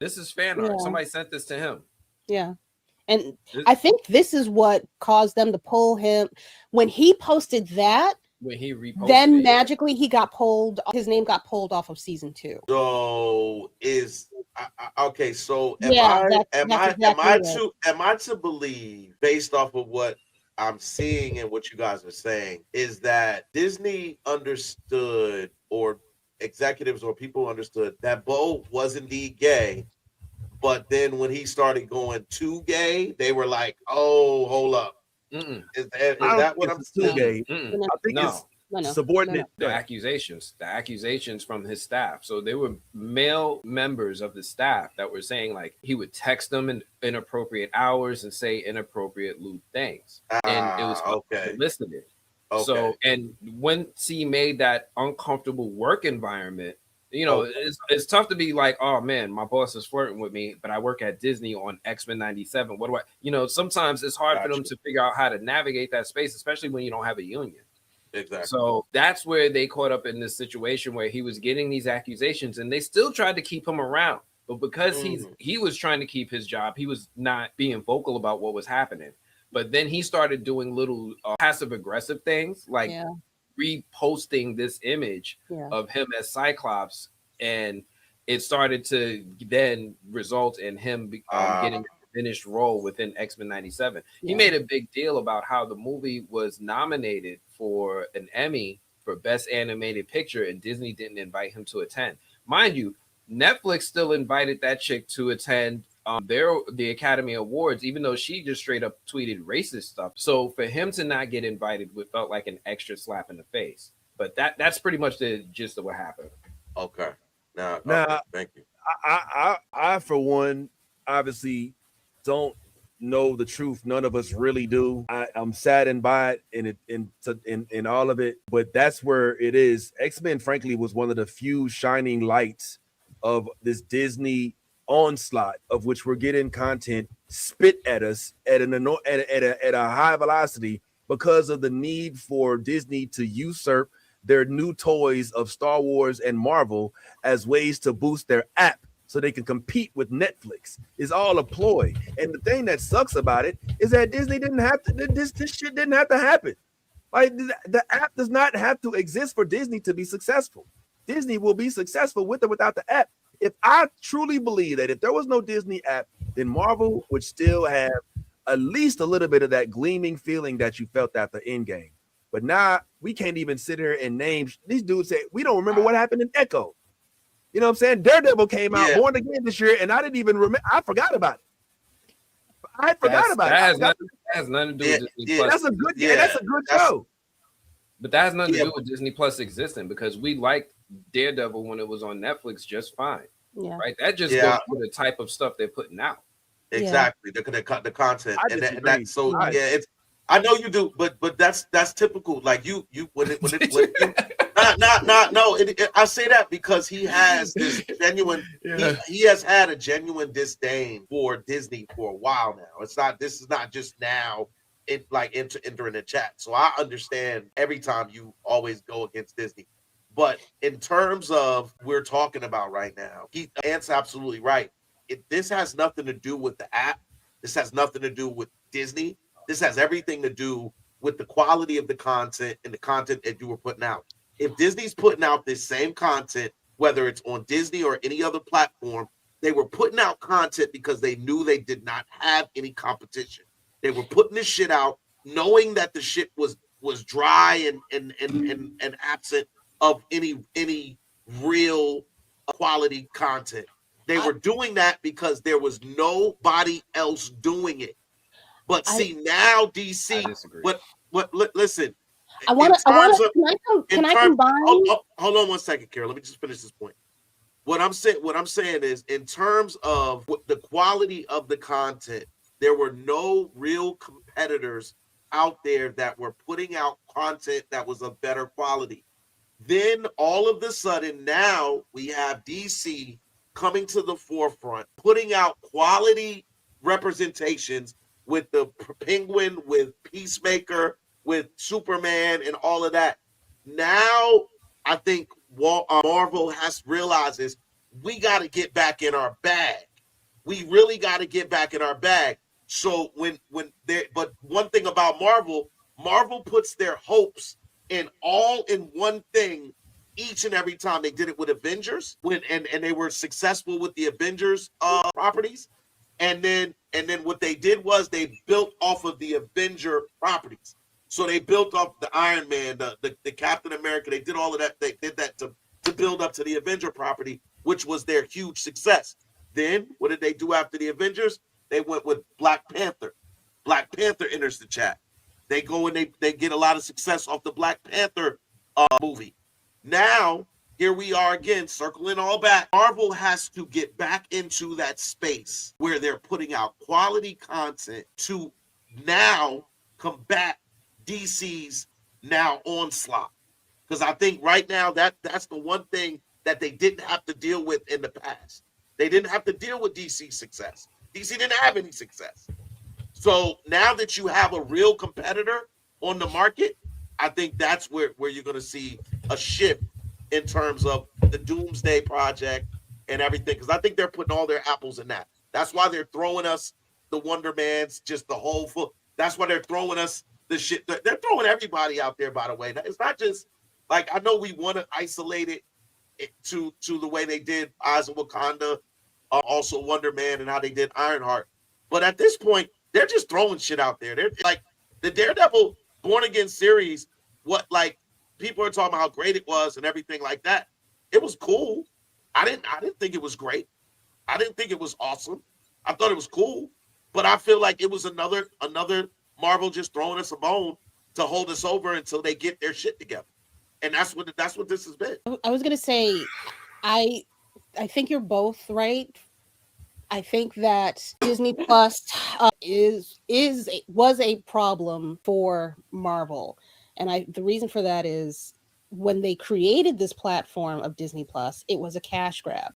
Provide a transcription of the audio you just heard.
This is fan art. Yeah. Somebody sent this to him. Yeah. And This, I think this is what caused them to pull him when he posted that. when he reposted Then it, yeah. magically he got pulled. His name got pulled off of season 2. So okay. So Yeah, that's exactly it. am I to believe, based off of what I'm seeing and what you guys are saying, is that Disney understood, or executives or people understood, that Beau was indeed gay, but then when he started going too gay, they were like, "Oh, hold up, Mm-mm. is I don't that think what I'm it's too saying?" gay. Mm-mm. No, I think No. it's no, subordinate. The accusations from his staff. So there were male members of the staff that were saying like he would text them in inappropriate hours and say inappropriate lewd things, and it was Okay. unsolicited. Okay. So, and once he made that uncomfortable work environment, Okay. it's tough to be like, oh man, my boss is flirting with me, but I work at Disney on X-Men 97. What do I, sometimes it's hard for them to figure out how to navigate that space, especially when you don't have a union. Exactly. So that's where they caught up in this situation where he was getting these accusations, and they still tried to keep him around. But because he was trying to keep his job, he was not being vocal about what was happening. But then he started doing little passive aggressive things, like reposting this image of him as Cyclops, and it started to then result in him getting a finished role within X-Men 97. He made a big deal about how the movie was nominated for an Emmy for Best Animated Picture, and Disney didn't invite him to attend. Mind you, Netflix still invited that chick to attend the Academy Awards, even though she just straight up tweeted racist stuff. So for him to not get invited felt like an extra slap in the face. But that's pretty much the gist of what happened. Okay. Now, thank you. I for one, obviously don't know the truth. None of us really do. I'm saddened by it in all of it, but that's where it is. X-Men, frankly, was one of the few shining lights of this Disney onslaught, of which we're getting content spit at us at a high velocity because of the need for Disney to usurp their new toys of Star Wars and Marvel as ways to boost their app so they can compete with Netflix. Is all a ploy. And the thing that sucks about it is that Disney didn't have to, this shit didn't have to happen. Like the app does not have to exist for Disney to be successful. Disney will be successful with or without the app. If I truly believe that if there was no Disney app, then Marvel would still have at least a little bit of that gleaming feeling that you felt after Endgame. But now we can't even sit here and name these dudes. Say we don't remember what happened in Echo. You know what I'm saying? Daredevil came out, Born Again this year, and I didn't even remember. I forgot about it. I forgot about it. That has nothing to do with Disney Plus. That's a good. That's a good show. But that has nothing to do with Disney Plus existing, because we liked Daredevil when it was on Netflix just fine. Yeah. Right. That just goes for the type of stuff they're putting out. Exactly. The content. I it's. I know you do, but that's typical. Like you when it no. I say that because he has this genuine. He has had a genuine disdain for Disney for a while now. It's not. This is not just now. Entering the chat. So I understand every time you always go against Disney. But in terms of we're talking about right now, Ant's absolutely right. This has nothing to do with the app. This has nothing to do with Disney. This has everything to do with the quality of the content and the content that you were putting out. If Disney's putting out this same content, whether it's on Disney or any other platform, they were putting out content because they knew they did not have any competition. They were putting this shit out knowing that the shit was dry and absent of any real quality content. They were doing that because there was nobody else doing it. But now DC, listen. Can I combine? Hold on one second, Carol. Let me just finish this point. What I'm saying is, in terms of the quality of the content, there were no real competitors out there that were putting out content that was of better quality. Then all of a sudden, now we have DC coming to the forefront, putting out quality representations with the Penguin, with Peacemaker, with Superman, and all of that. Now, I think Marvel realizes we got to get back in our bag. we really got to get back in our bag. So but one thing about Marvel puts their hopes in one thing each and every time. They did it with Avengers and they were successful with the Avengers properties. And then what they did was they built off of the Avenger properties. So they built up the Iron Man, the Captain America. They did all of that. They did that to build up to the Avenger property, which was their huge success. Then what did they do after the Avengers? They went with Black Panther. Black Panther enters the chat. They go and they get a lot of success off the Black Panther movie. Now, here we are again, circling all back. Marvel has to get back into that space where they're putting out quality content to now combat DC's now onslaught. Because I think right now that's the one thing that they didn't have to deal with in the past. They didn't have to deal with DC's success. DC didn't have any success. So now that you have a real competitor on the market, I think that's where you're going to see a shift in terms of the Doomsday Project and everything. Because I think they're putting all their apples in that. That's why they're throwing us the Wonder Mans, just the whole full. That's why they're throwing us the shit. They're throwing everybody out there, by the way. It's not just like, I know we want to isolate it to the way they did Eyes of Wakanda, also Wonder Man, and how they did Ironheart. But at this point, they're just throwing shit out there. They're like the Daredevil Born Again series. What, like, people are talking about how great it was and everything like that. It was cool. I didn't think it was great. I didn't think it was awesome. I thought it was cool, but I feel like it was another Marvel just throwing us a bone to hold us over until they get their shit together. And that's what this has been. I was gonna say, I think you're both right. I think that Disney Plus was a problem for Marvel, and the reason for that is when they created this platform of Disney Plus, it was a cash grab.